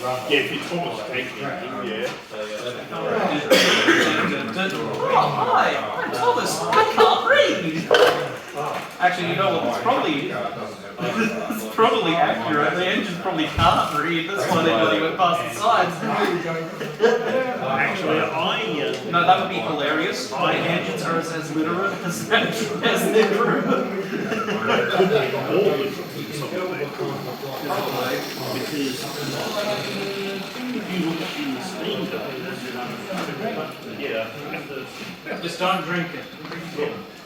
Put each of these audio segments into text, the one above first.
Yeah, if you're Thomas Tank engine, yeah. Oh, hi, I'm Thomas. I can't read. Actually, you know what? It's probably accurate. The engine probably can't read. That's why they only went past the sides. Actually, No, that would be hilarious. My engines are as literate as their crew. Because if you look in the steam dive, yeah, Just don't drink it.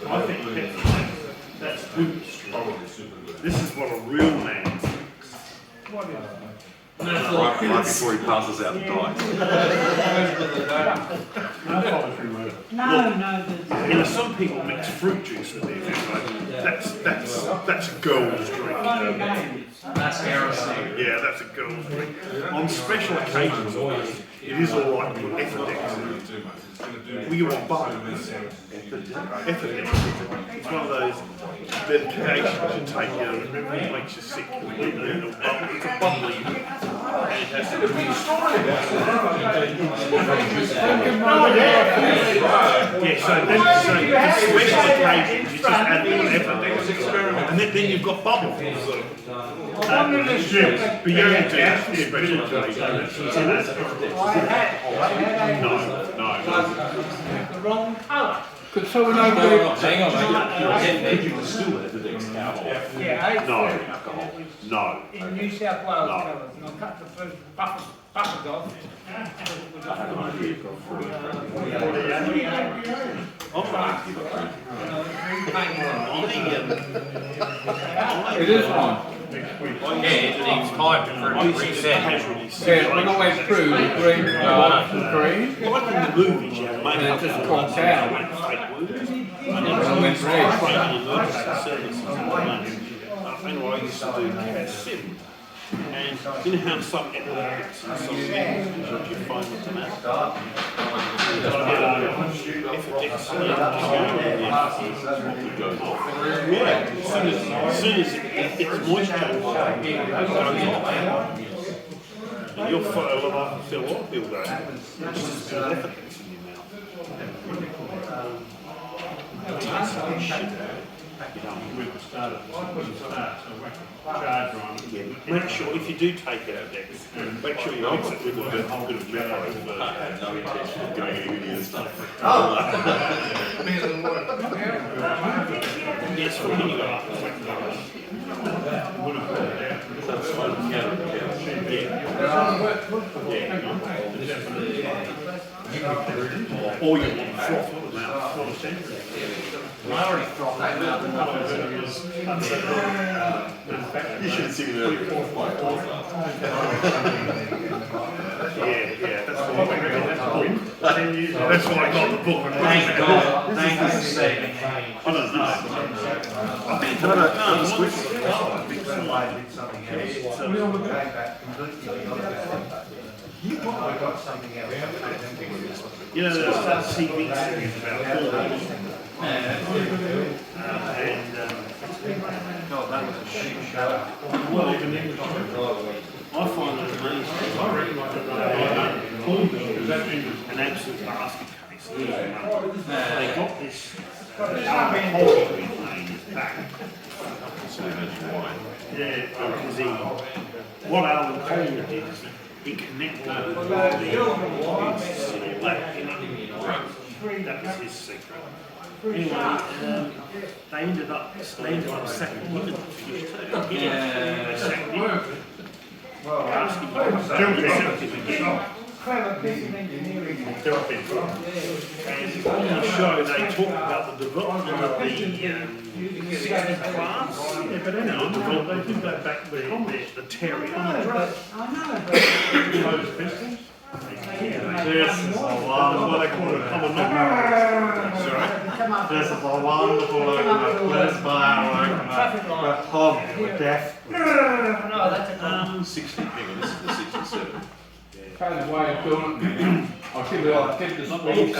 I think that's good. This is what a real man thinks. Right before he passes out and dies. No, You know, some people mix fruit juice with their food. That's a girl's drink. That's heresy. Yeah, that's a girl's drink. On special occasions, it is all right to put Ethodex in it. Well, you want butter. Ethodex. It's one of those medications you take that makes you sick completely. It's a bubbly. Yeah, so special occasions you just add a little Ethodex, and then you've got bubbles. But you don't do that for special occasions. No. the wrong colour. Could someone open it? Hang on, mate. You can still Ethodex out. Yeah, No. in New South Wales colours, and I cut the first buffer dog. It is one. Yeah, it needs time for it to reset. Yeah, when I went through the green, green, Like in the movies, you have and it just conked out. and I went red. Anyway, I used to do sim. And you know how some epileptics and some what you find with them at? As soon as it gets moisture, it goes off. And you'll feel a lot of feel that. It's just a Ethodex in your mouth. Make sure if you do take out Dex, make sure you mix it with a bit of mellow first. No intention of going anywhere near stuff. Yes, when you go up. That's fine. Or you want to froth them out. I already thought that out. You should have seen it earlier. Yeah, that's why I got the book. Thank God. Thank you for saving me. I don't know. I've been to you know, there's that TV series about hormones. God, that was a shit show. Well, even English. I find it amazing. I reckon an absolute basket case. They got this alcohol in his back. Yeah, because what Alan Coleman did is he connected the that was his secret. Anyway, they ended up sacking him in the finish too. They sacked him. Asking him to accept him again. Clever piece of engineering. And on the show they talked about the development of the 60 class. Yeah, but anyhow, they did that back with the Terrier. I know, but Those pistols. This is a what they call it, a common Sorry? This is a wonderful opener. Please buy our opener. We're home. We're deaf. no, that's a 60, hang on, this is the 67. Kind of way of doing it. I'll give it the speed.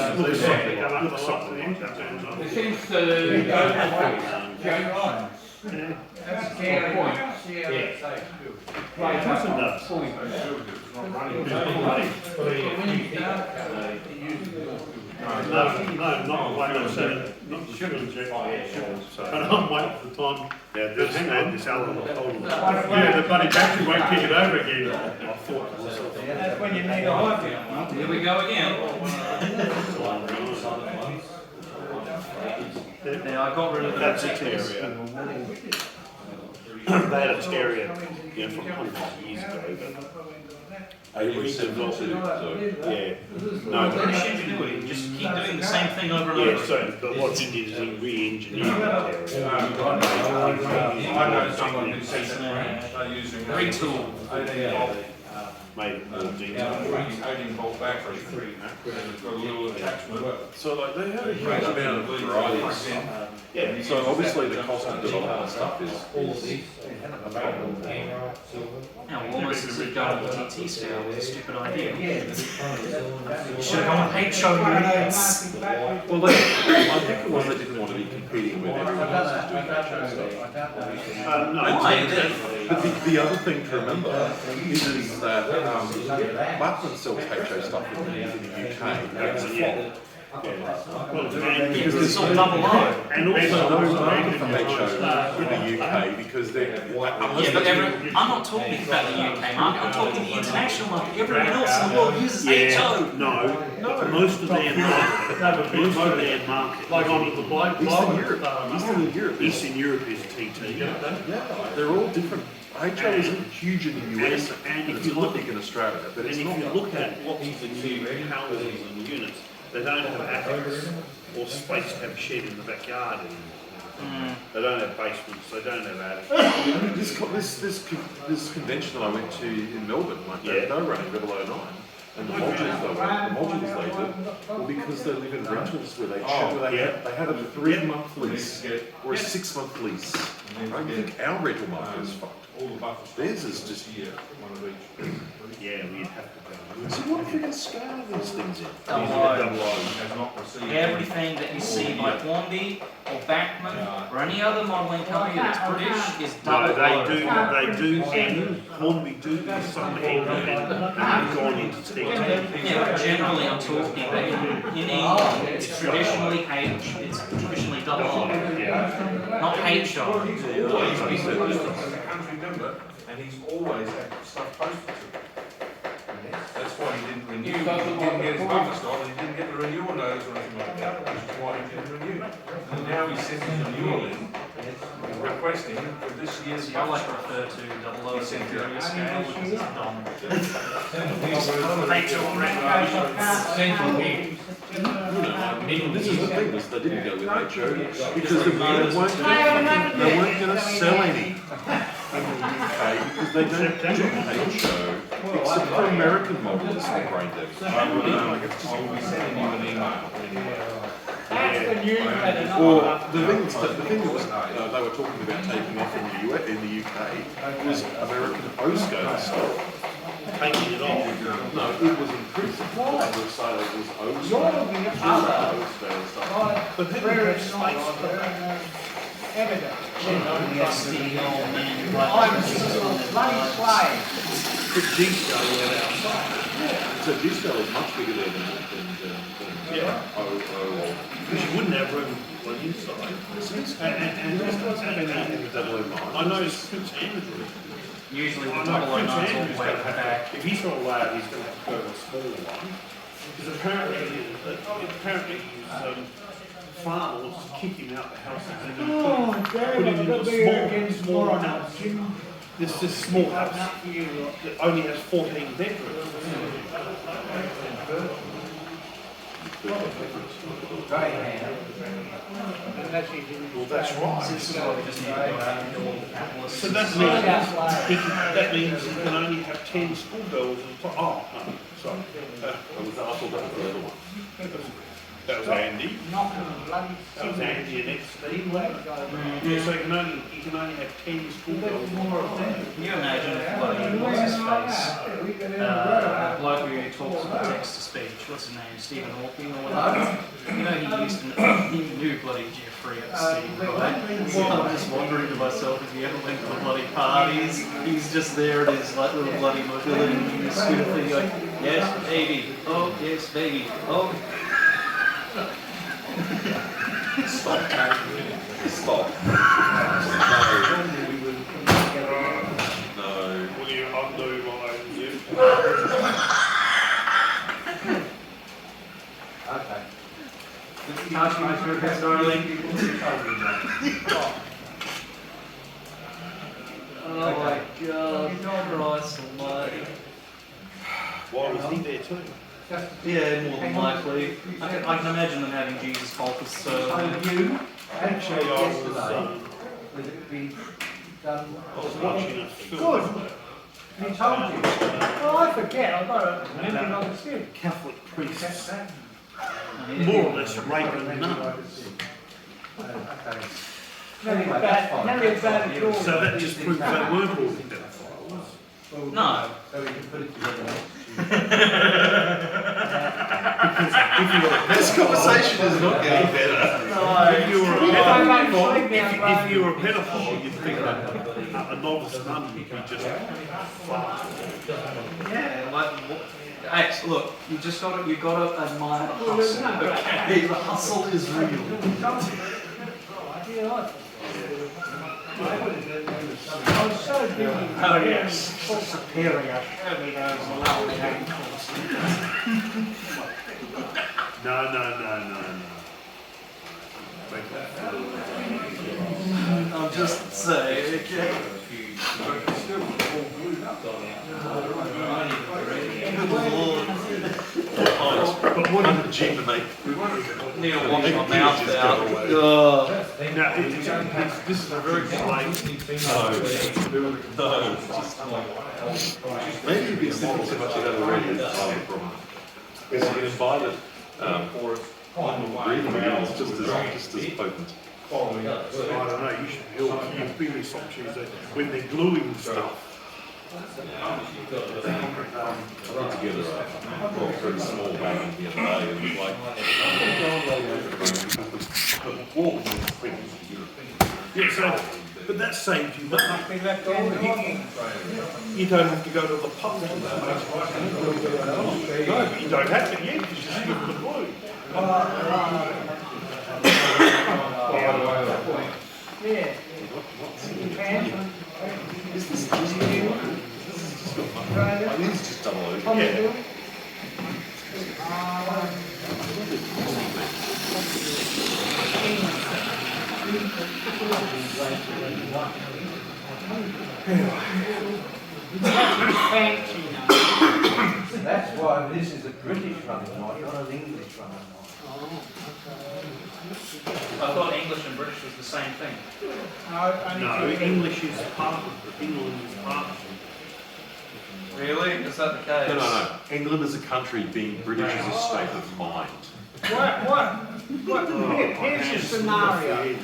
It seems to go That's scary. points. Yeah. Play that point. No, not the way they said it. Not the sugar injection. But I'm waiting for the time. Yeah, this element. Yeah, the bloody battery won't kick it over again. I thought. That's when you need a high. Here we go again. Now I got rid of the That's a terrier. They had a terrier, you know, from 100 years ago, but Alien Civilization, yeah. No, No, British ingenuity. Just keep doing the same thing over and yeah, over. so, but what he did is he re-engineered the terrier. I know someone who says that they're using Retool. Made it more detailed. 18-volt battery, and it's got a little attachment. So like they have a huge amount of varieties. Yeah, So obviously the cost of development stuff is Now, almost as if going to TT scale was a stupid idea. You should have gone with H-show units. well they, I think it was they didn't want to be competing with everyone else who's doing that show stuff. no, Why? But the other thing to remember is that Bachman sells HO stuff in the UK. yeah. Because it's all double O. And There's no also, market for HO in the UK because they're Yeah, but I'm not talking about the UK market, I'm talking the international market. Everyone else in the world uses HO. no, most of their market, like on the Eastern Europe. Eastern Europe is TT. Yeah, they're all different. HO isn't huge in the US And if it's you look big in Australia, but And it's if not. you look at lots of the new houses and units, they don't have attics or space to have a shed in the backyard anymore. They don't have basements, they don't have attics. This convention that I went to in Melbourne, like Yeah. they were running 009, and the modules they did were because they live in rentals where they had a 3-month lease or a 6-month lease. Right? You think our rental market is fucked? All the buffers. Theirs is just Here, one of each. Yeah, we'd have to go. So what if you can scale these things in? Double Double O. O. Has not received. Everything that you see by Hornby or Bachman or any other modelling company that's British is No, double O. they do, and Hornby do some end and they've gone into TT. Yeah, but generally I'm talking about in England, it's traditionally H, it's traditionally double O, not H-O. He said this was a country member, and he's always had stuff posted to him. That's why he didn't renew. He didn't get his buffer stock, and he didn't get the renewal notice or anything like that, which is why he didn't renew. And now he sent his renewal in, requesting for this year's See, I like to buffer refer to double O as He a sent inferior it. scale, which is dumb. This is the thing, is they didn't go with HO because they weren't going to sell any in the UK because they don't do HO except for American models and brain dead. I will be sending you an email. That's the new weather, Or not the thing that was they were talking about taking off in the UK was American O-scale stuff. Taking it off. No, it was increasing. They were saying it was O-scale stuff. But then we have space. evidence. Steel and I'm bloody slave. Put G-scale without outside. So G-scale is much bigger than Yeah. O. Because you wouldn't have room on the inside. I know it's Prince Andrew. usually the I double know O Prince nuts all Andrew's the way going to to the have back. to, if he's not allowed, he's going to have to go to a smaller one. Because apparently his farmers kick him out the house and then Oh, put Dad, him I've in got to a be here again small tomorrow house. now. This small house Not for you, lot. that only has 14 bedrooms. Unless he didn't. Well, that's right. This is why we just need to go out and build the capitalist. So that means he can only have 10 schoolgirls at a time. Oh, no, sorry. I thought that was the other one. That was Andy. Knocking bloody. That was Andy and Steve. Legs Yeah, so you can only have 10 schoolgirls. more of them. Can you imagine if bloody what's his face? bloke who talks about text to speech. What's his name? Stephen Hawking or whatever. You know, he knew bloody Jeffrey Epstein, right? So I'm just wondering to myself if he ever went to the bloody parties, he's just there in his like little bloody mobility scooter thing, going, yes, baby. Oh, yes, baby. Oh. Stop. Stop. No. Will you undo my view? Okay. Oh my God, Christ almighty. Why was he there too? Yeah, more than likely. I can imagine them having Jesus focus. Actually, I was watching a film. He told you. Oh, I forget. I've got a memory on the skin. Catholic priests, more or less raping nuns. Nearly about a door. So that just proves they weren't all pedophiles. No. This conversation is not getting better. If you were a pedophile, you'd think that a novice nun would be just fucked. Yeah, like, look, you gotta admire the hustle. Okay, the hustle is real. I was so busy. Oh yes, superior. Only those lovely ankles. No. I'm just saying, okay. But what did the gym to make? Need to wash my mouth out. Now, this is a very plain. No. Maybe you've been sniffing so much you don't already. That's the problem. Because you get invited really, it's just as potent. I don't know, you should you've been with some cheese when they're gluing stuff. I put together a very small wagon the other day and it was like, Yeah, so, but that saves you money. You don't have to go to the pub. No, but you don't have to, yeah, because you just give them the glue. Yeah. You can. is this just I think it's just double over. Yeah. Fancy now. That's why this is a British running knife, not an English running knife. I thought English and British was the same thing. No, English is part of England is part of it. Really? Is that the case? No. England as a country being British is a state of mind. Here's your scenario.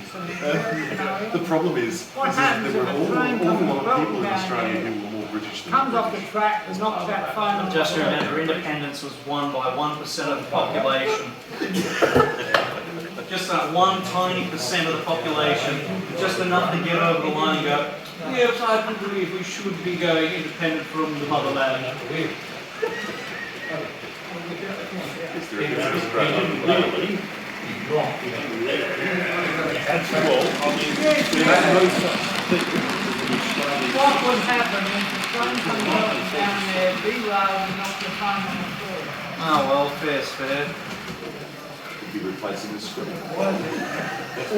The problem is What happens there if were a all train a comes lot of people in down Australia here, who were more British than comes off the British. track and knocks that phone off? Just remember, independence was won by 1% of the population. Just that one tiny percent of the population, just enough to get over the line and go, yes, I believe we should be going independent from the motherland. Is there a difference in Australia? That's well, I mean, What would happen if the train comes down there, derail and knock the phone on the floor? Oh well, fair's fair. Could be replacing the screen. You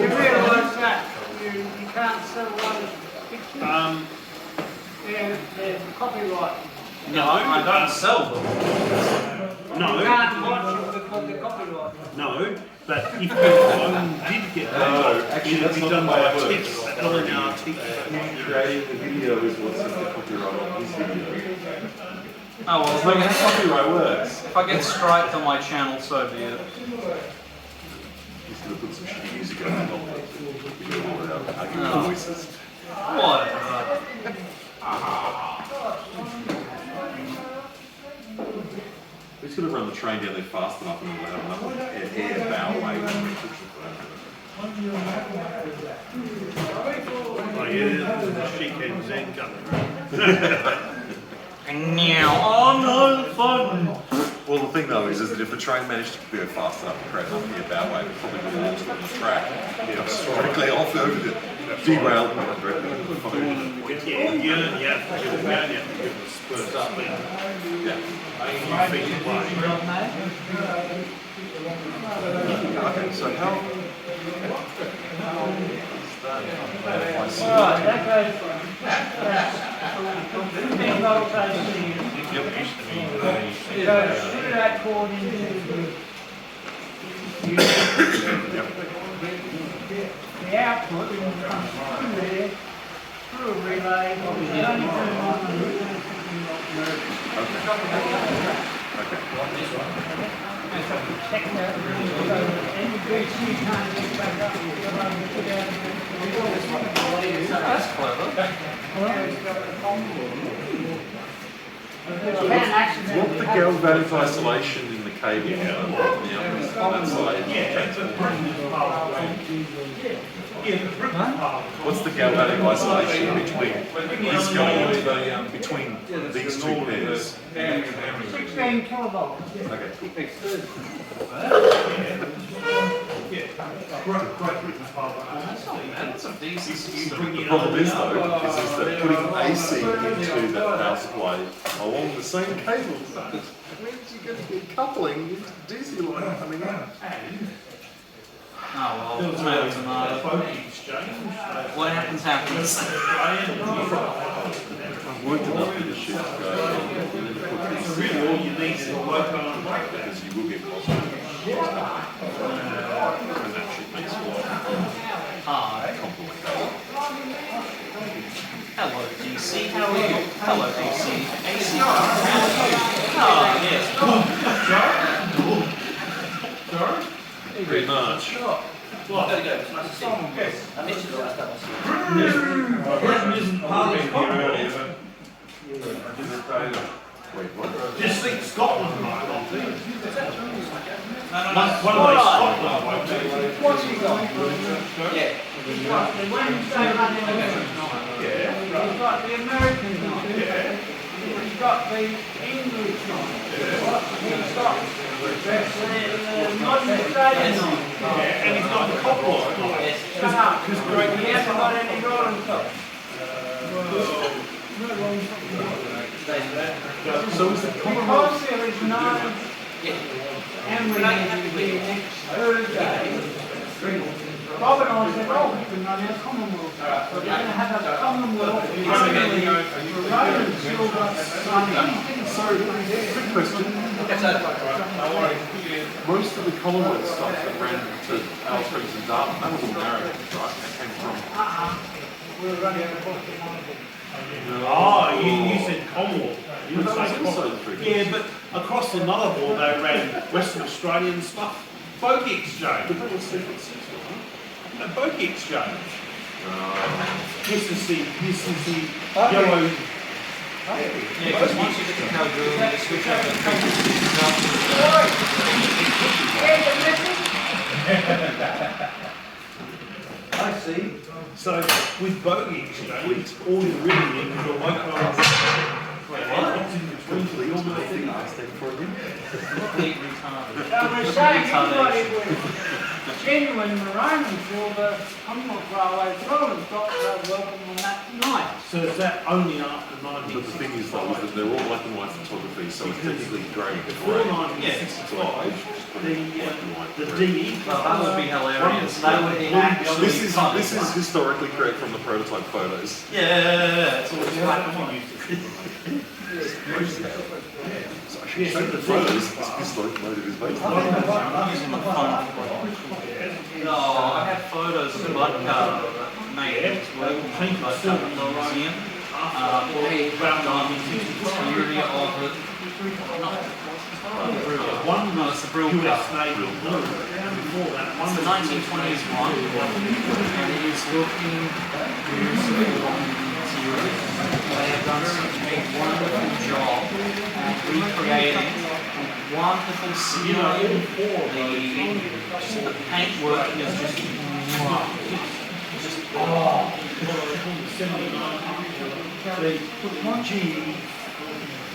realise that you can't sell those pictures? They're copyright. No, I don't sell them. You no, can't watch them because they're copyright. no, but if your phone did get No, that, actually, it would that's be not done the by way a it works. text, LNRT. Creating the video is what's the copyright on his video. Oh well, That's not how copyright works. if I get striped on my channel, so be it. He's going to put some shitty music on the top. We can all argue No. voices. Whatever. just got to run the train down there fast enough and it'll have enough air bow way. Oh yeah, the chic head Zen coming. Oh no, fun! Well, the thing though is that if the train managed to go fast enough to create enough air bow way, it probably would have launched on the track. Directly off over the derailed directly into the phone. Yeah, you have to give it down, you have to give it a spurt of speed. Yeah. Feet away. Okay, so how? Alright, that goes from big volts AC. Yep, used to be. It goes through that cord into the output comes through there, through a relay, it's only turn on and check that, so any grease you can't get back up, you'll have to put out. That's clever. What the galvanic isolation in the cable on that side? What's the galvanic isolation between this going into between these two pairs? 16 kilovolts. Okay. That's a decent system. The problem is though, is that putting AC into that power supply along the same cable means you're going to get coupling into DC line coming out. Oh well, tomato, tomato. What happens, happens. I've worked enough in this shit to go, Really all you need is a work on because you will get cost. And that shit makes a lot of Hi. complicated. Hello, DC. How are you? Hello, AC. AC. How are you? Oh, yes. Pretty much. Britain isn't part of Commonwealth. Wait, what? Just think Scotland might not be. No, no, no. One of those Scotland won't be. What's he got? Yeah. You've got the Wednesday running You've got the American night. You've got the English night. You've got the non-Australian night. And he's got the Commonwealth. Shut up. He hasn't got any rolling top. So is the Because there is no Emery next Thursday, Bob and I said, oh, we can run our Commonwealth. We're going to have a Commonwealth Assembly for Roman Silver Sunday. So, quick question. Most of the Commonwealth stuff that ran to Alice Springs and Dartmouth, that was all Americans, right? That came from. We're running a book. Oh, you said Commonwealth. You But didn't that say was also Commonwealth. the three. Yeah, but across the motherboard they ran Western Australian stuff. Bogey Exchange. But that was secret system, No, Bogey Exchange. This is the yellow. Yeah, because once you get the Kalgoorlie, you switch over to Here's the message. I see. So with Bogey Exchange, all you're really needing is your localised. What's in between the Completely stand for again. complete retarded. We're saying anybody with genuine Roman silver Commonwealth Railway rolling stock are welcome on that night. So is that only after But the 1965? thing is though, is that they're all black and white photography, so it's technically grey and Before grey. 1965, the DE. Well, that would be hilarious. That would be actually This is funny. historically correct from the prototype photos. Yeah, it's all black and white. So I should show the photos this historic motive is based on. I'm using the font. No, I have photos of Bud Carter that mate was working on Bud Carter Museum. They found on the interior of it. No, it's the Brill US Cup. Navy blue. And before that, It's the 1920s one, and it is looking beautiful on the interior. They have done such a wonderful job at recreating wonderful scenery. The paintwork is just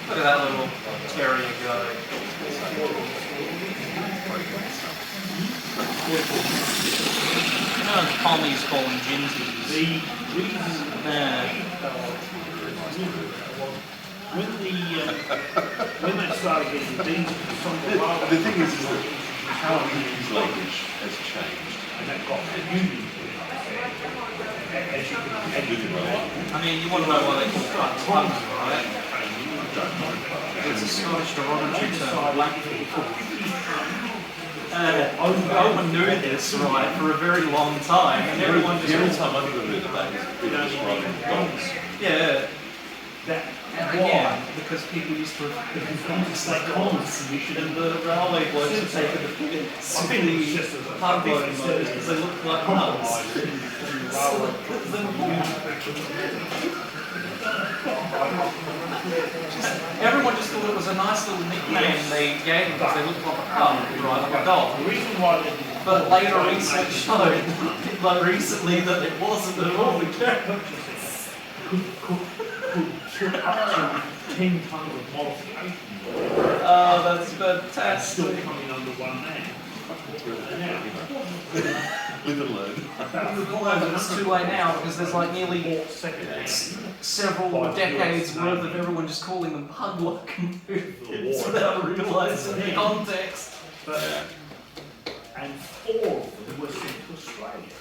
look at that little terrier go. You know, Tommy's calling ginties. When they started getting these, The thing is that how we use language has changed. and that got union. As you can I mean, you want to know why they call it tongue, right? It's a Scottish derogatory term, black people. Owen knew this, right, for a very long time, and everyone just... The only time I've ever heard of that is people describing dogs. Yeah. that And again, because people used to say cons and the railway blokes have taken the pub loading motors because they look like nuts. Everyone just thought it was a nice little nickname they gave them because they looked like a pub, right, like a dog. the reason why they But later research showed, like recently, that it wasn't at all the case. could put up to 10 tons of modification Oh, that's still fantastic. coming under one man. Live and learn. Well, it's too late now because there's like nearly several decades worth of everyone just calling them pug locomotives without realising the context. And 4 of them were sent to Australia.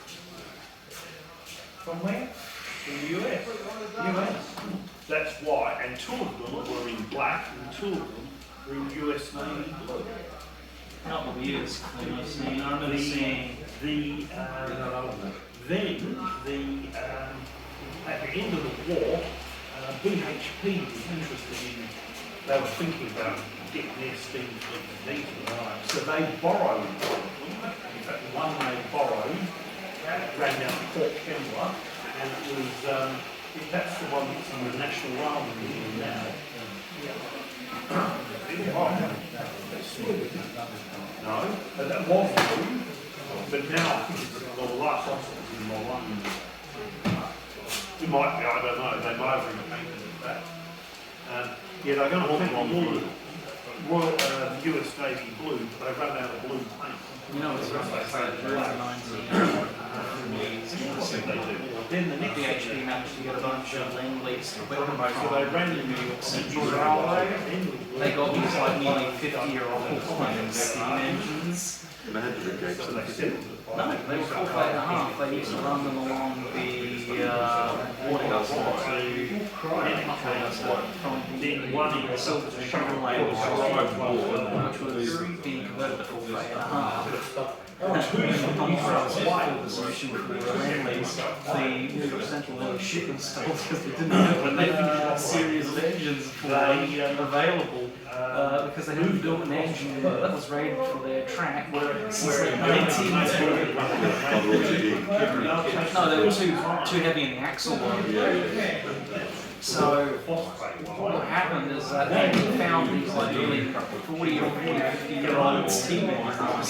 From where? From the US. That's why, and 2 of them were in black, and 2 of them were in US Navy blue. Couple of years, I've seen. I remember seeing. Then at the end of the war, BHP was interested in. They were thinking about getting their steam fleet diesel, so they borrowed. In fact, one they borrowed ran down to Port Kembla, and it was that's the one that's in the National Rail Museum now. No, but that was blue, but now I think it's the last hospital in London. It might be, I don't know, they might have repainted it back. Yeah, they're going to paint them blue. Royal US Navy blue, but they run out of blue paint. You know, it's rough like that, during the 90s. Then the BHP managed to get a bunch of Lend-Lease equipment So they from ran the in New York Central Railway. They got these like nearly 50-year-old steam engines. And they had to engage So them. they said, No, they were 4 and a half. They used to run them along the Waterhouse to from the one in the Silver to Sugar Lane, which was being converted to 4 and a half. The solution for the Lend-Lease, the New York Central had shit installed because they didn't have a series of engines available because they hadn't built an engine that was rated for their track since the 1920s. No, they were too heavy in the axle load. So what happened is that they found these like really 40 or 50-year-old steam engines,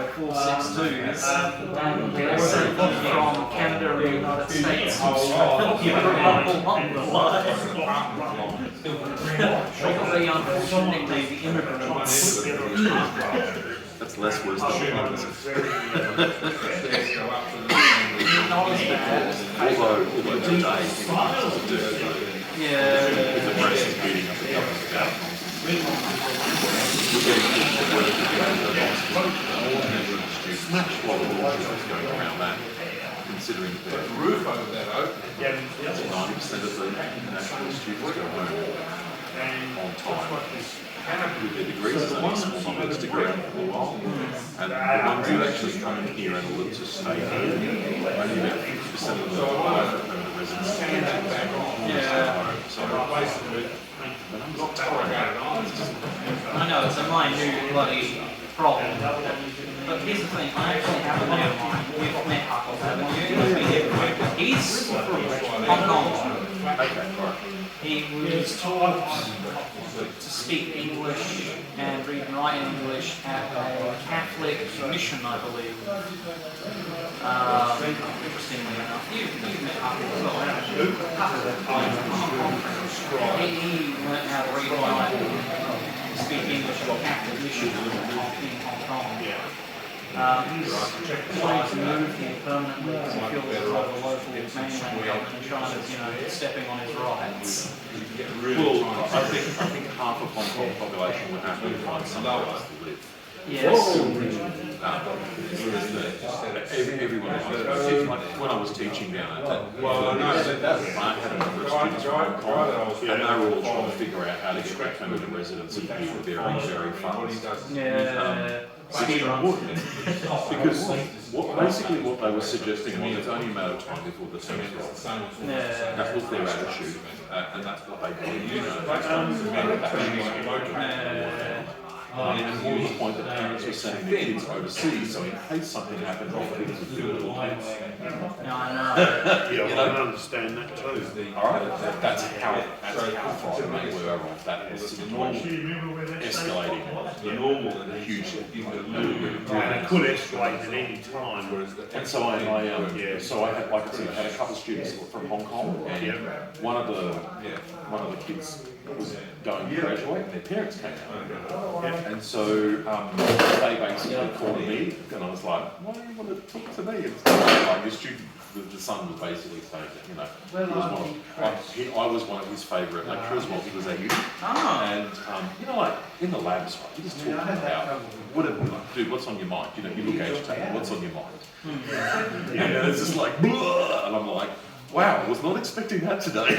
462s, and they were sent them from Canada and the United States to Australia along the line. They got the unfortunate nickname, the immigrants. That's less worse than the others. Not as bad. Although today, Yeah. the press is beating up the government about we're getting people working around the smash what the laws is going around that, considering that The roof over that open. 90% of the international students go home on time with their degrees. There's only a small number that's degree for a while. And the ones who actually come in here and look to stay here, only about 50% of them are permanent residents. So I know, it's a minute bloody problem. But here's the thing, I actually have a mate of mine, we've met Huckleberry, he's from Hong Kong, Okay, right. He was taught to speak English and read and write in English at a Catholic mission, I believe. Interestingly enough, you've met Huckle as well, haven't you? He learned how to read and write and speak English at a Catholic mission in Hong Kong. He's trying to move here permanently because he feels a lot of the local mainland government in China is, stepping on his rights. Well, I think half of Hong Kong population would have to find somewhere else to live. Yes. Everyone when I was teaching down at that, I had a number of students from Hong Kong, and they were all trying to figure out how to get their permanent residency here very, very fast. Yeah. Because basically what they were suggesting was it's only a matter of time before the term starts. That was their attitude, and that's what they believed. And more to the point that parents were sending their kids overseas, so in case something happened, all the kids would do little kids. No, I know. Yeah, well, I can understand that too. Alright, that's how frightened they were of that situation escalating. The normal and Hugely. And it could escalate at any time. And so I had, like I said, I had a couple of students from Hong Kong, and one of the kids was going to graduate, and their parents came out. And so they basically called me, and I was like, why do you want to talk to me? It's like your student, the son was basically saying that, he was one of his favourite lecturers while he was at uni. And like in the labs, right, you just talk about dude, what's on your mind? You look agitated. What's on your mind? And it's just like, blah, and I'm like, wow, I was not expecting that today.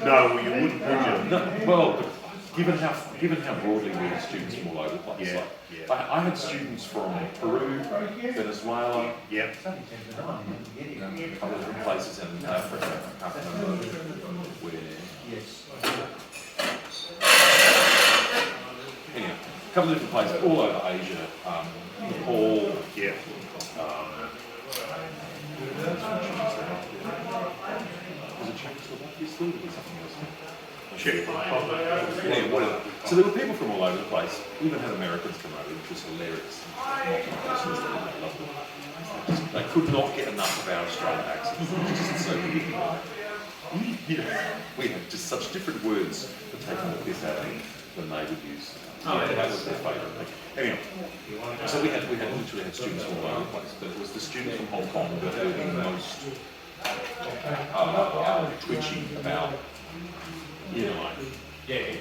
No, well, you wouldn't, would you? No, well, given how broadly we had students from all over the place. I had students from Peru, Venezuela, a couple of different places in Africa. I can't remember where. Anyway, a couple of different places all over Asia. Nepal. Was it Czechoslovakia still, or was something else? Yeah, whatever. So there were people from all over the place. We even had Americans come over, which was hilarious. They could not get enough of our Australian accents. It was just so ridiculous. We had just such different words for taking the piss out of them than they would use. That was their favourite thing. Anyway, so we literally had students from all over the place, but it was the students from Hong Kong that were the most twitchy about,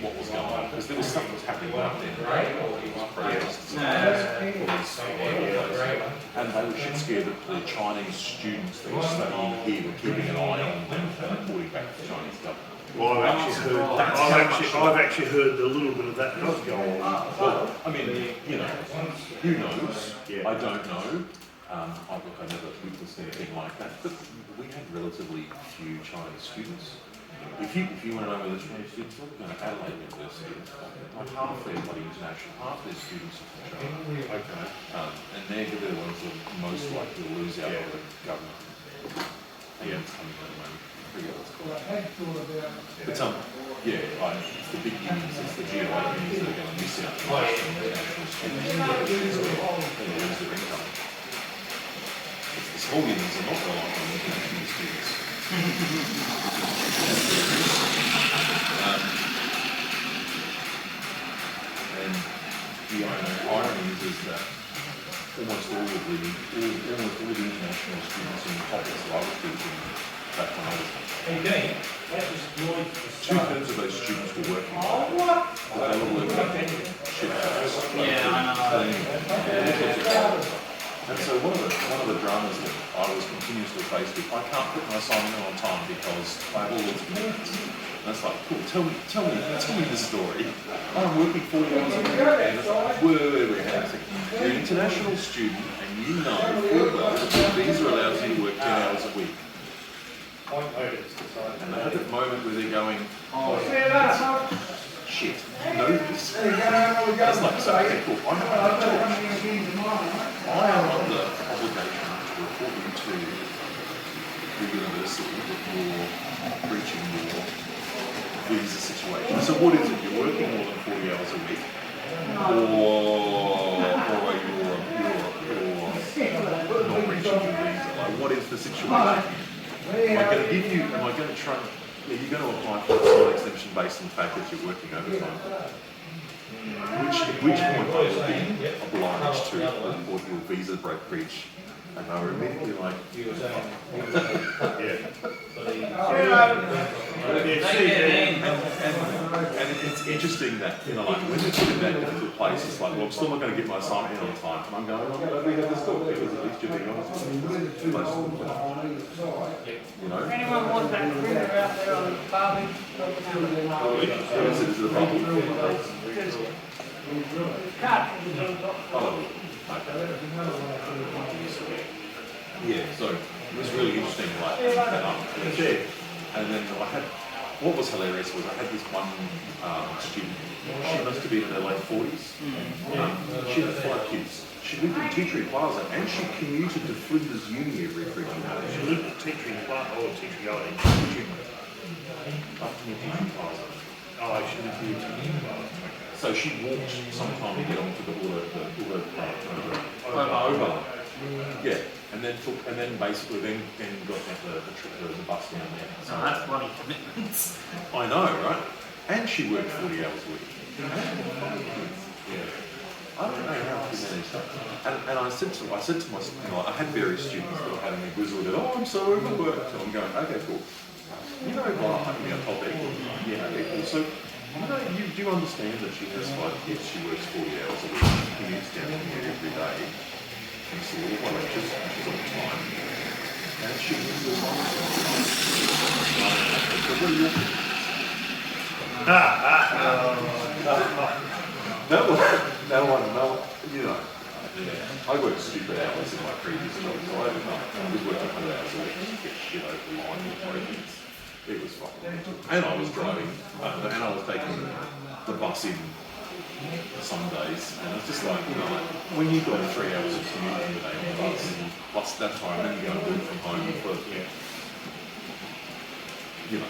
what was going on, because there was stuff that was happening back then, protests, and they were shit scared that the Chinese students that were studying here were keeping an eye on them and reporting back to the Chinese government. Well, I've actually heard a little bit of that does go on. Well, I mean, who knows? I don't know. I never witnessed anything like that, but we had relatively few Chinese students. If you want to know where the Chinese students are, going to Adelaide University, like half their bloody international, half their students are from China. Okay. And they're the ones that are most likely to lose out on the government. It's coming at the moment. I forget what it's called. But it's the big unions, it's the GI unions that are going to miss out on international students. They're going to lose their income. It's the small unions are not relying on international students. And the irony is that almost all the international students in the topics that I was teaching back when I was teaching, 2/3 of those students were working. They were working shit hours. And so one of the dramas that I was continuously faced with, I can't put my assignment on time because I have all these commitments. And it's like, cool, tell me the story. I'm working 40 hours a week, and it's like, wait, hang on a second. You're an international student, and you know full well that these are allowed you to work 10 hours a week. And they have that moment where they're going, shit, know this. It's like, so okay, cool, I am under obligation to report you to the university that you're breaching your visa situation. So what is it? You're working more than 40 hours a week? Or you're not breaching your visa? Like, what is the situation? Am I going to give you, am I going to try, yeah, you're going to apply for a small exemption based on the fact that you're working overtime. At which point I will be obliged to report your visa breach. And they were immediately like, and it's interesting that, you know, like when it's in that difficult place, it's like, well, I'm still not going to get my assignment in on time. And I'm going, I'm glad we have this talk because at least you're being honest with me. You know? Anyone want that printer out there on the barbie? Is it a problem? Cut. Oh, okay. Yeah, so it was really interesting, like, and then I had, what was hilarious was I had this one student, she must have been in her late 40s, she had 5 kids, she lived in Tea Tree Plaza, and she commuted to Flinders Uni every freaking day. She lived at Tea Tree Plaza, or Tea Tree Alley. Up near Tea Tree Plaza. Oh, she lived near Tea Tree Plaza. So she walked sometime to get onto the over. Yeah, and then basically then got the bus down there. So that's bloody commitments. I know, right? And she worked 40 hours a week. Yeah. I don't know how she managed that. And I said to my, you know, I had various students that were having me grizzled at, oh, I'm so overworked. And I'm going, okay, cool. You know, like, I told people, yeah, okay, cool. So, you know, you do understand that she has 5 kids, she works 40 hours a week, she commutes down here every day. And so, well, she's on time. And she was the one. So what are your no, you know. I worked stupid hours in my previous job, so I was working 100 hours a week to get shit over the line with projects. It was fun. And I was driving, and I was taking the bus in some days, and it's just like, you know, like when you've got 3 hours of commuting a day on the bus, and plus that time, then you go and do it from home for, you know,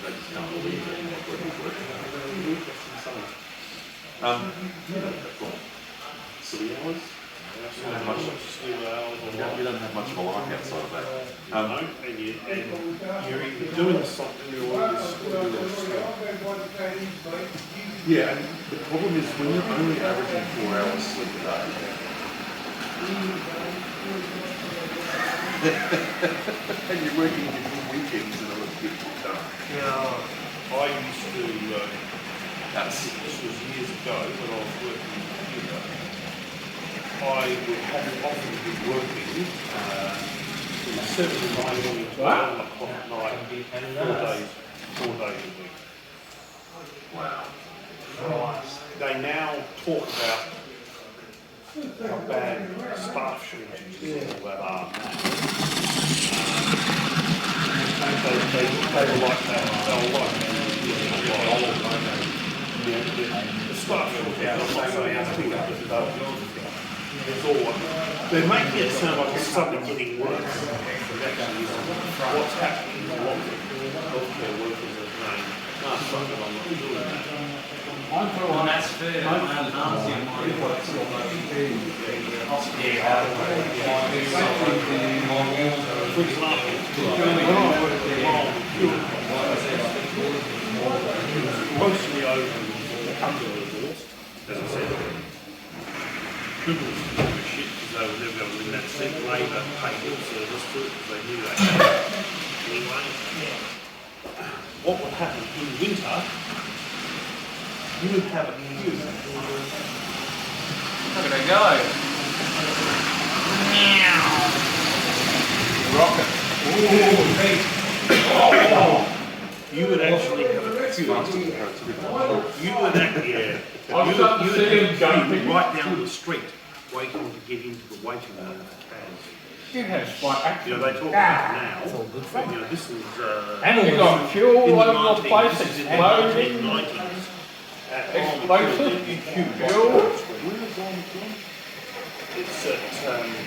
they just can't believe it, and what we're working on. That's right. Silly hours? You don't have much of a life outside of that. And you're either doing something or you're yeah, and the problem is when you're only averaging 4 hours sleep a day, and you're working different weekends in order to get it done. Yeah, I used to, this was years ago when I was working in computer, I would often be working from 7 in the morning to 11 o'clock at night, 4 days a week. Wow. They now talk about how bad staff shortages and all that are now. They were like that. They were like that. The staff shortages, they're making it sound like it's suddenly getting worse. What's happening is a lot of healthcare workers are saying, no, fuck it, I'm not doing that. Well, that's fair. My auntie and mine works all over the hospital. For example, mostly over a couple of wars, as I said. Criminals didn't give a shit because they were never going to win that seat. Labour paid lip service to it because they knew that. Anyway, what would happen in winter, you would have a queue. Look at her go. Rocket. You would actually have a queue. You would actually, you would be right down the street waiting to get into the waiting room for cabs. She has quite You know, they talk about now, you know, this is, and we've got fuel all over the place, this is in the exploding. 1990s. Explosive, fuel. It's at,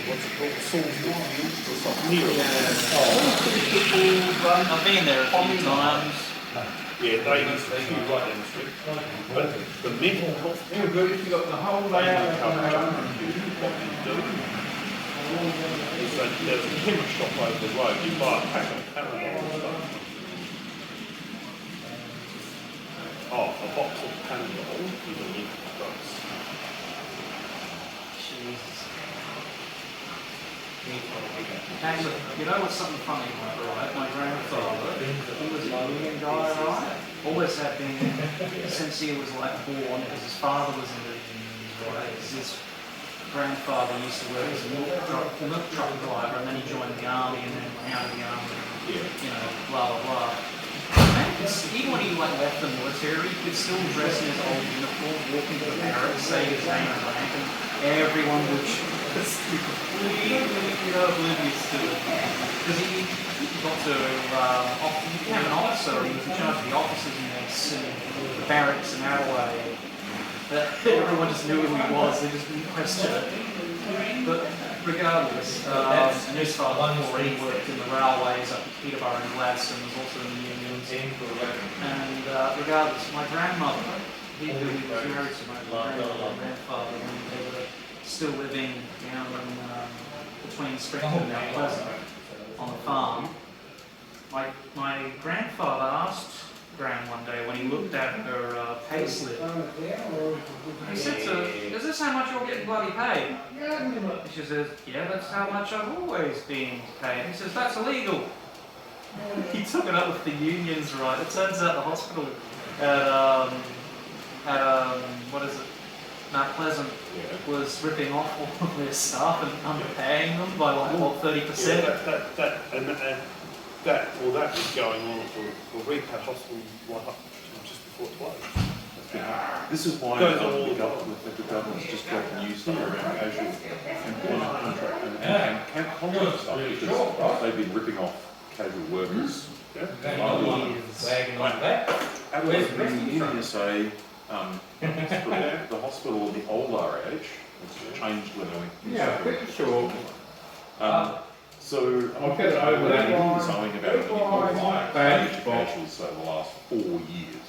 what's it called, Salisbury Field or something near it. I've been there a few times. Yeah, they used to shoot right down the street. But the mental health Yeah, but if you got the whole layout what you do is that there's a chemist shop over the road, you buy a pack of Panadol and stuff. Oh, a box of Panadol is a liter of drugs. Jesus. Actually, you know what's something funny, right? My grandfather, he was a union guy, right? Always had been, since he was like born, because his father was in the unions, right? His grandfather used to work as a milk truck driver, and then he joined the army, and then out of the army, you know, blah, blah, blah. And even when he like left the military, he could still dress in his old uniform, walk into the barracks, say his name and rank, and everyone would just be completely, oblivious to it. Because he got to, he became an officer, he was in charge of the officers in the barracks in Adelaide. Everyone just knew who he was, they just didn't question it. But regardless, and his father already worked in the railways up in Peterborough and Gladstone, was also in the unions. And regardless, my grandmother, he was married to my grandfather when they were still living down in, between Springfield and Mount Pleasant on the farm. My grandfather asked Gran one day when he looked at her pay slip, he said to her, "Is this how much you're getting bloody paid?" And she says, "Yeah, that's how much I've always been paid." He says, "That's illegal." He took it up with the unions, right? It turns out the hospital at what is it? Mount Pleasant was ripping off all of their staff and underpaying them by like what, 30%. That was going on for Repat Hospital just before it closed. This is why the government's just dropped news stuff around casual employment contract and contract stuff because they've been ripping off casual workers. Adelaide USA, the hospital of the old RH, it's changed when they went. Yeah, pretty sure. So I'll get it over that. We've been saying about it casuals over the last 4 years.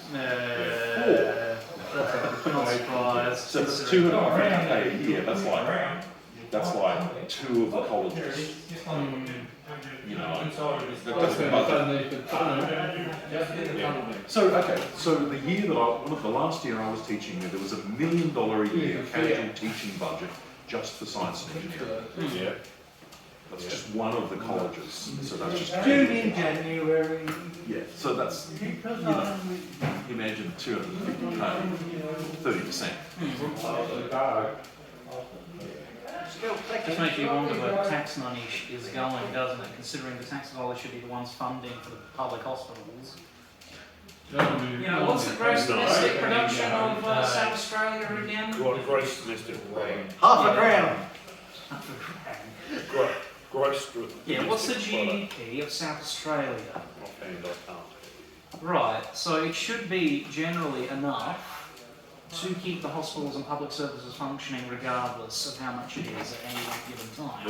Not surprised. So that's 250K a year. That's like 2 of the colleges. You know, that's the budget. So okay, so the year that the last year I was teaching there was $1 million a year casual teaching budget just for science and engineering. Yeah. That's just one of the colleges. So that's just June in January. yeah. So that's imagine 250K, 30%. Just makes you wonder where tax money is going, doesn't it? Considering the tax dollars should be the ones funding for the public hospitals. You know, what's the gross domestic production of South Australia again? Gross domestic. Half a grand. Gross. Yeah, what's the GDP of South Australia? Offhand, I can't. Right, so it should be generally enough to keep the hospitals and public services functioning regardless of how much it is at any one given time.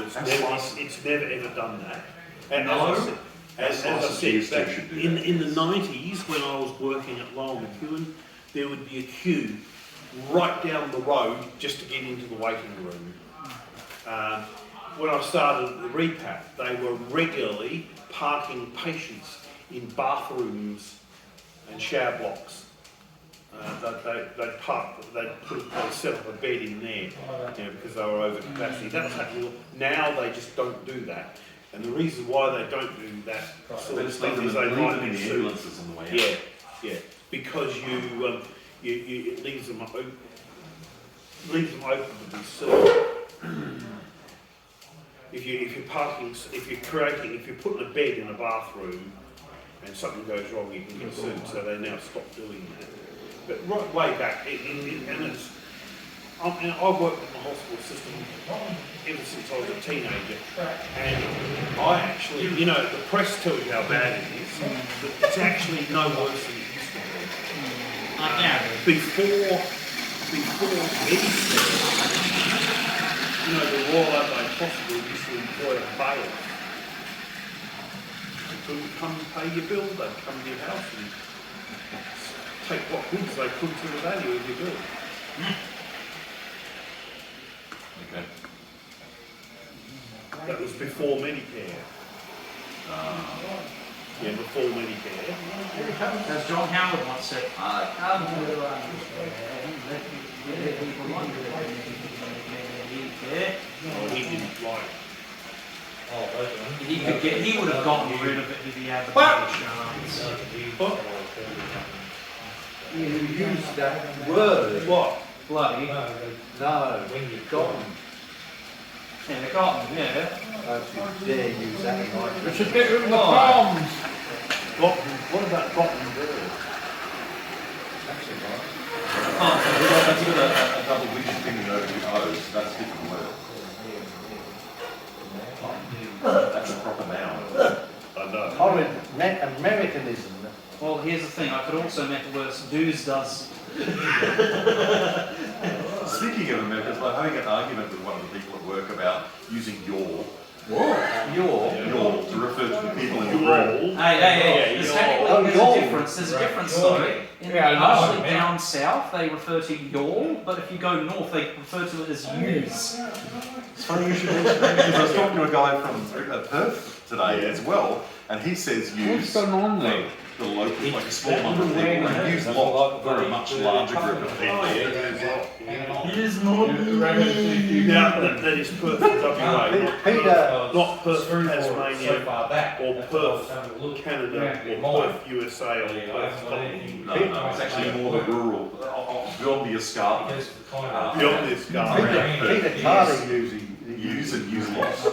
It's never ever done that. And No. as I said, back in the 90s when I was working at Lowell McEwen, there would be a queue right down the road just to get into the waiting room. When I started at the Repat, they were regularly parking patients in bathrooms and shower blocks. They'd set up a bed in there, because they were over capacity. That was happening. Now they just don't do that. And the reason why they don't do that sort of stuff is they line in the ambulances on the way out. Yeah, because it leaves them open to be served. If you're putting a bed in a bathroom and something goes wrong, you can get sued. So they now stop doing that. But right way back, I've worked in the hospital system ever since I was a teenager, and I actually, the press tells you how bad it is, but it's actually no worse than it used to be. Before You know, the Royal Adelaide Hospital used to employ a bailiff. They would come and pay your bill, they'd come to your house and take what goods they could to the value of your bill. Okay. That was before Medicare. Yeah, before Medicare. As John Howard once said, I come to let people wonder if Oh, he didn't like it. he would have gotten rid of it if he had the chance. You use that word. What? Bloody. No, when you've got them. Yeah, they got them, yeah. Don't you dare use that in like. We should get rid of the bombs. What about bottom bird? That's got a double vision thing over the O's, so that's a different word. That's a proper noun. I know. Horrid Americanism. Well, here's the thing, I could also make it worse. Do's does. Speaking of America, it's like having an argument with one of the people at work about using your Your. to refer to the people in your room. Hey, there's technically there's a your. difference. There's a difference though. Actually down south they refer to your, but if you go north they refer to it as use. It's funny you should mention that because I was talking to a guy from Perth today as well, and he says use What's going on there? the local, like a small number of people, and use lot for a much larger group of people. Use more. Now, that is Perth, WA, Peter, not Perth, Tasmania, or Perth, Canada, or Perth, USA, or Perth, Scotland. No, it's actually more the rural, beyond the escarpment. Beyond this guy. Peter Carter using. Use and use lots.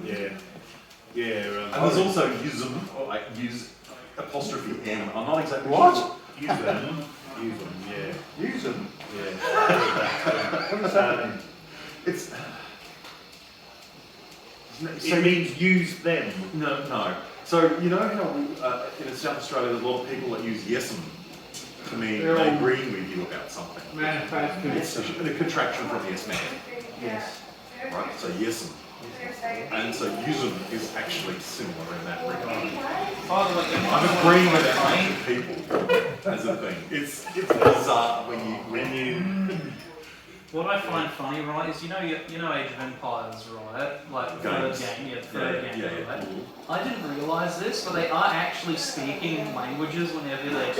Yeah. Yeah. And there's also usem, or like use apostrophe M. I'm not exactly What? sure. Use them, yeah. Use them. Yeah. What does that mean? It's. It means use them. No. So you know how in South Australia there's a lot of people that use yes'em to mean they agree with you about something. It's a contraction from yes man. Yes. Right? So yes'em. And so usem is actually similar in that regard. By the way, I'm agreeing with that people as a thing. It's bizarre when you what I find funny, right, is you know Age of Empires, right? Like the third game, yeah. right? I didn't realise this, but they are actually speaking languages whenever they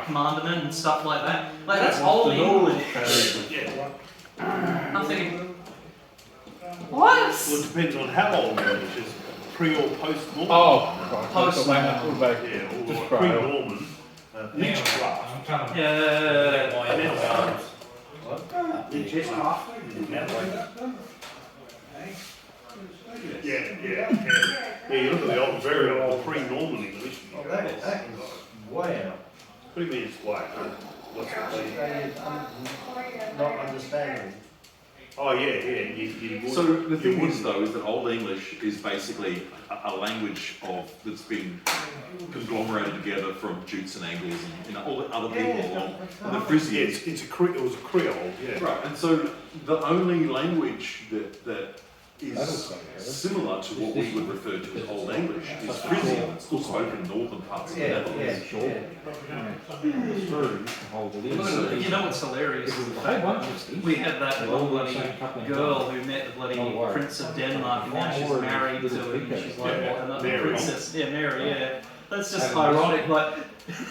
commandment and stuff like that. Like that's old English. I'm thinking, what? Well, it depends on how old English is. Pre or post-Norman. Post. Yeah, or pre-Norman. Witchcraft. Yeah. Yeah, you look at the old, very old pre-Norman English. That is way out. What do you mean it's way? What's the thing? Not understanding. Oh yeah. You would, So the thing you is though is that Old English is basically a language that's been conglomerated together from Jutes and Angles and all the other people along and the Frisians. it was a Creole, yeah. Right, and so the only language that is similar to what we would refer to as Old English is Frisian. It's still spoken in northern parts of the Netherlands. You know what's hilarious? We had that little bloody girl who met the bloody Prince of Denmark and now she's married to him. She's like, what, another Mary. princess? Yeah, Mary, yeah. That's just ironic, like,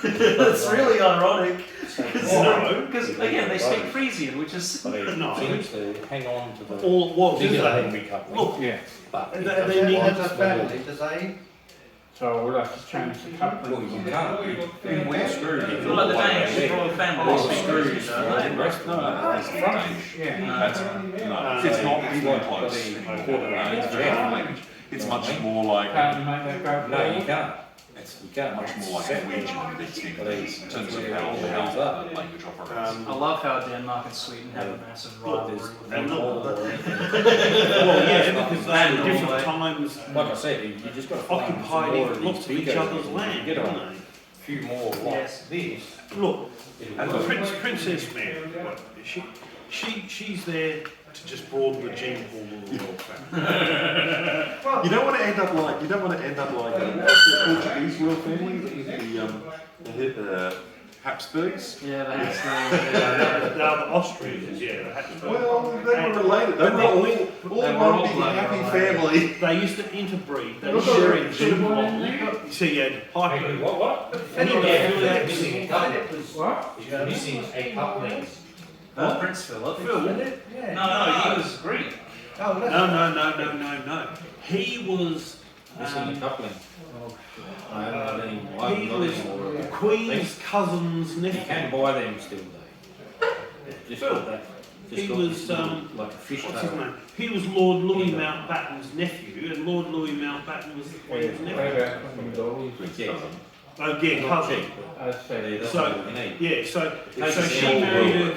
that's really ironic. Because, again, they speak Frisian, which is... No. Hang on to the. Or what is that? Look, Yeah. they need What's to that family to say? So we'll have to change the company. We're screwed. Like the Danish royal family speak Frisian, don't they? It's French. It's not even close. It's very different language. It's much more like. How do you make that go? No, you can't. It's much more like Norwegian in the extent in terms of how the language operates. I love how Denmark and Sweden have a massive rivalry. Well, yeah, because they at different times Like I said, you just got to find some occupied more of lots of these each videos other's and land, get haven't on a few more like Yes. this. Look, It'll and work. Princess Mary, she's there to just broaden the gene pool of the royal family. You don't want to end up like what's the Portuguese royal family? The Habsburgs. Yeah, the Habsburgs. Now the Austrians, yeah, the Habsburgs. Well, they were related. They were all one big happy family. They used to interbreed. They were sharing gene pool. You see, you had hyper. What? And you Yeah, had they're Philips. missing a couple. What? You're missing a couplings. Prince Philip. Phil. No, he was Greek. No. He was. Missing a coupling. I haven't had any. I He haven't got was any more. the Queen's cousin's You nephew. can buy them still though. Just Phil. got that. Just He got was, this little, like a fish What's his tail. name? He was Lord Louis Mountbatten's nephew, and Lord Louis Mountbatten was the Queen's nephew. Yeah. Oh, yeah, cousin. I'd say So, yeah, so she married her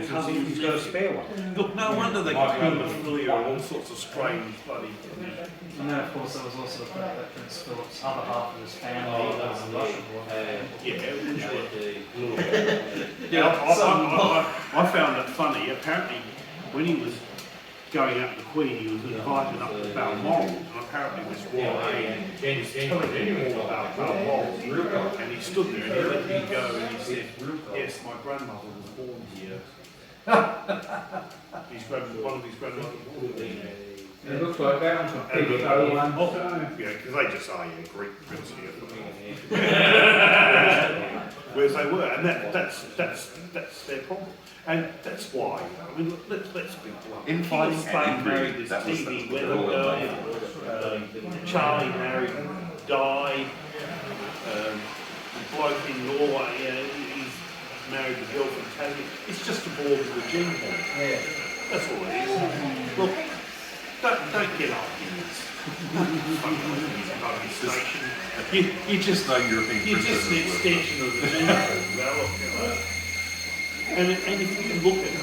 cousin's He's got a nephew. spare one. Look, no wonder they got familiar with all sorts of strange bloody. And then, of course, there was also the fact that Prince Philip's other half of his family was Russian. I found that funny. Apparently, when he was going up the Queen, he was invited up to Balmoral, and apparently this royal lady was telling him all about Balmoral. And he stood there and he let me go and he said, yes, my grandmother was born here. One of his grandmothers was born here. It looks like that one's a pig. Yeah, because they just are, yeah, Greek prince here. Whereas they were, and that's their problem. And that's why, I mean, let's be blunt. Infighting Spain and married inbreeding, this that was TV the weather girl, Charlie married Di, the bloke in Norway, he's married the girl from Tassie. It's just a board of the gene pool. Yeah. That's all it is. Look, don't get arguments. You just know European You're just an princesses. extension of the gene pool. Now, look, and if you look at it,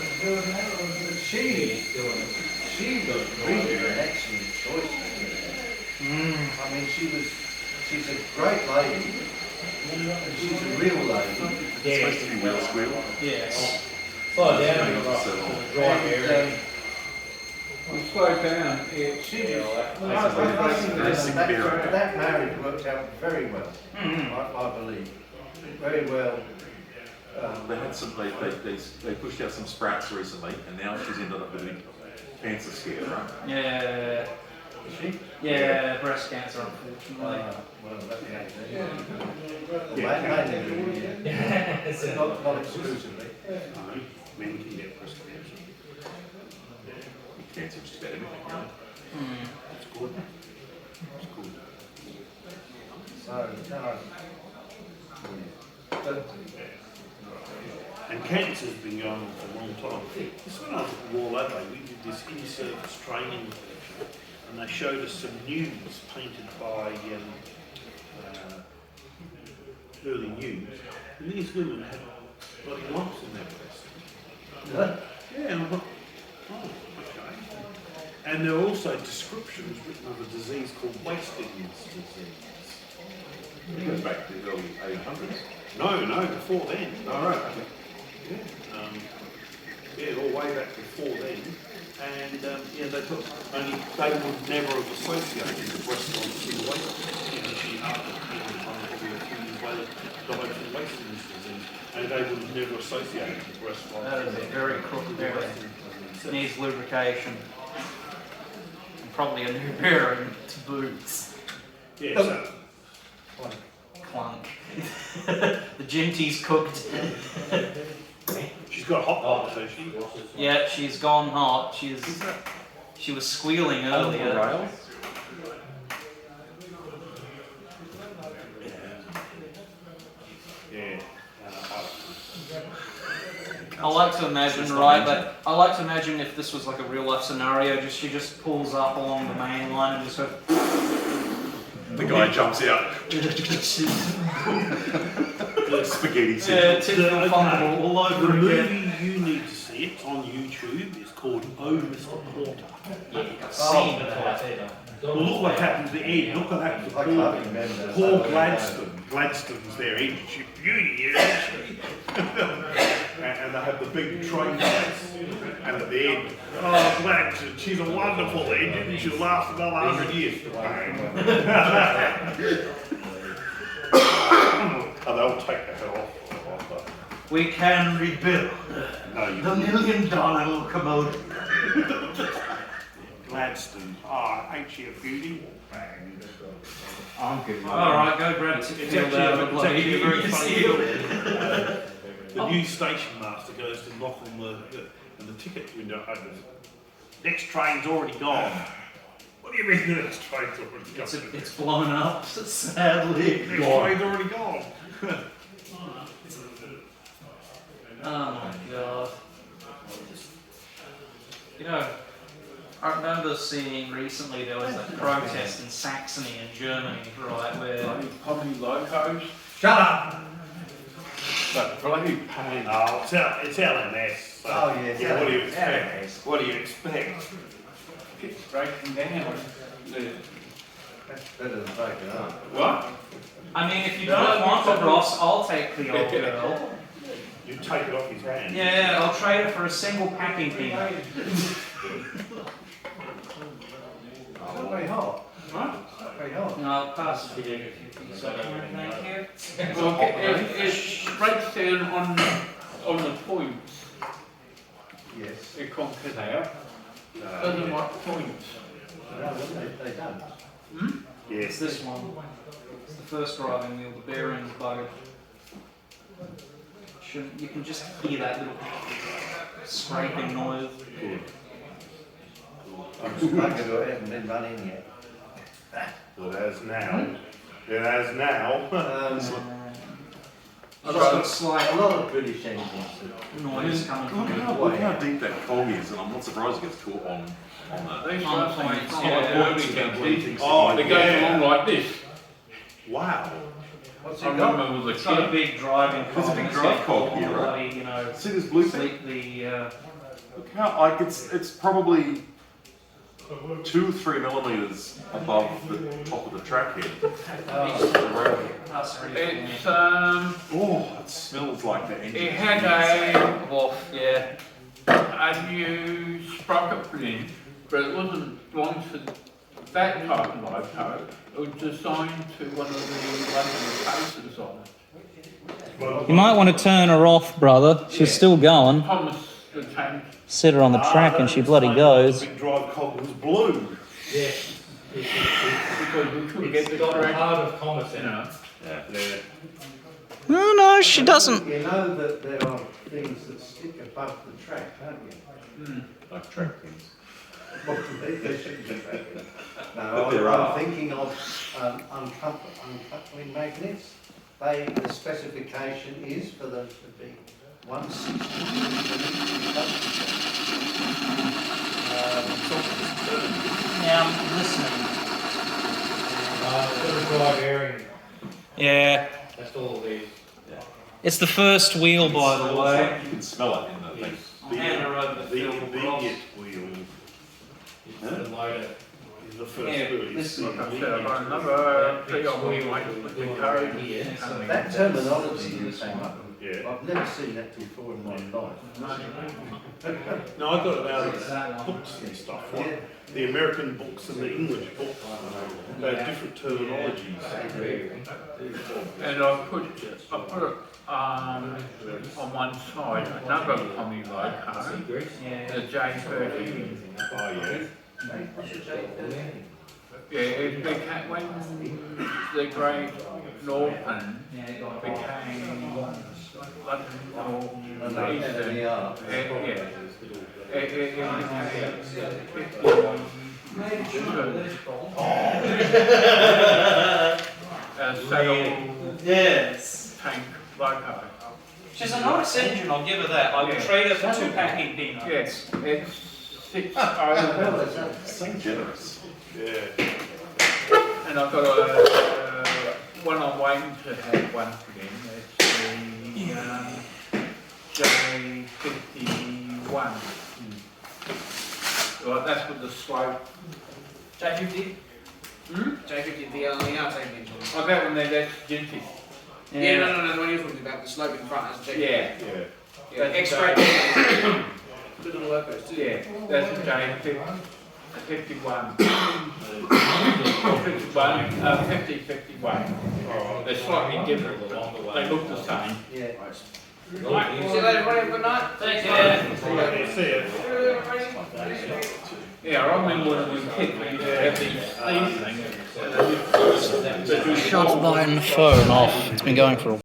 She was really an excellent choice. I mean, she's a great lady. And she's a real lady. It's supposed to be real square. Yes. Slow down. Dry area. We slow down. She was, Very sick beer. that marriage worked out very well, I believe. Very well. They had some. They pushed out some sprouts recently, and now she's ended up with a big cancer scare, right? Yeah. Is she? Yeah, breast cancer, unfortunately. Well, that's not exclusively. men can get breast cancer. Cancer just about everything, right? It's good. It's good. So, no. But, And cancer's been going on for a long time. This when I was at Royal Adelaide, we did this in-service training, and they showed us some nudes painted by early nudes, and these women had bloody lumps in their breast. Yeah, and I thought, oh, okay. And there are also descriptions written of a disease called wasted-ness disease. It goes back to the early 1800s. No, before then. All right. Okay. Yeah, all the way back before then. And they thought only they would never have associated the breast on the waist. She after probably a few years later died from wasted-ness disease, and they would have never associated the breast on. That is a very crooked area. Needs lubrication. And probably a new pair of boots. Yeah, so Clunk. The Genty's cooked. she's got a hot dog, so she. Yeah, she's gone hot. She was squealing earlier. Yeah. I like to imagine, right, but I like to imagine if this was like a real life scenario, she just pulls up along the main line and just goes. The guy jumps out. Spaghetti Yeah, central. typical fumble all The over again. movie you need to see, it's on YouTube, it's called Oh Mr. Porter. Scene. Well, look what happened to the end. Look what happened to I can't remember. Paul Gladstone. Gladstone's there. He's a beauty, isn't she? and and they have the big train sets, and at the end, oh, glad she's a wonderful engine, she'll last another 100 years. Bang. And they'll take the hell off. We can rebuild No, you the $1 million locomotive. Gladstone. Oh, ain't she a beauty? Bang. I'm giving Alright, go grab a It's ticket. actually a very funny story. The new station master goes to knock on and the ticket window opens. Next train's already gone. What do you mean the next train's already gone? It's blown up, sadly. Next train's already gone. Oh my god. You know, I remember seeing recently there was a protest in Saxony in Germany, right, where... Probably locos. Shut up! But bloody pain. Oh, it's LMS. So, Oh, yes. Yeah, what do you expect? What do you expect? Keeps breaking down. That's better than breaking up. What? I mean, if you don't want the Ross, I'll take the old girl. You take it off his hand. Yeah, I'll trade it for a single packing peanut. It's not very hot. What? It's not very hot. No, I'll pass it to you. Thank you. Well, it breaks down on the points. Yes. It conquers out. Doesn't like points. No, they don't. Yes. It's this one. It's the first driving wheel, the bearing's buggered. You can just hear that little scraping noise. I'm just going to go ahead and then run in yet. Well, there's now. There's now. It looks like A lot of British engines. noise coming from the Look how deep that cog is, and I'm not surprised it gets caught on that. These On ones points, are yeah. like worming Oh, They go yeah. along like this. Wow. What's I it got? remember with It's the got a kid. big driving There's a big column, drive it's cog got here, right? bloody, you know, See this blue thing? completely, Look how, like, it's probably 2 or 3 millimeters above the top of the track head. us It's Oh, it smells like the engine. it had a new sprocket put in, but it wasn't one for that type of loco. It was designed to one of the cases on it. You might want to turn her off, brother. She's still going. Thomas the Tank. Set her on the track and she bloody The goes. big drive cog was blue. Because we couldn't get the correct, of commerce you know. No, no, she doesn't. You know that there are things that stick above the track, don't you? Like track things. Well, they shouldn't be track. No, But there are. I'm thinking of uncoupling magnets. The specification is for them to be 160. Now I'm listening. drive airing. Yeah, That's all it is. it's the first wheel, by the way. You can smell it in the thing. I'll hand her over the The film. immediate wheel It's the loader. is the first Yeah, wheel. this Like I said, I've got another thing on me waiting with the code. That terminology you came up with, Yeah. I've never seen that before in my life. No, I got it out of books and stuff. Like Yeah. the American books and the English books. They have different terminologies. And I put it on one side, another Tommy loco, Yeah. the J13. Oh yeah. What's the J13? Yeah, it became, when the Great Northern Yeah, you got it. became London And or they Eastern, are. it became 52 saddle Yes. tank loco. She's a nice engine, I'll give her that. I would Yeah. trade her for 2 packing peanuts. Yes, it's 6 Well, over, is that So generous. Yeah. and I've got one I'm waiting to have one put in. It's the J51. Well, that's with the slope. J50? J50, the outside engine. Oh, that one there, that's vintage. Yeah, no, the one you're talking about, the slope in front has J50. Yeah. Yeah. Extra. Little workers too. Yeah, that's a giant 51. 50, 51. They're slightly different. They look the same. Yeah. Right, see you later, everybody. Good night. Thanks, See ya. Yeah, I remember when we kicked, we used to have these things. Shut my phone off. It's been going for a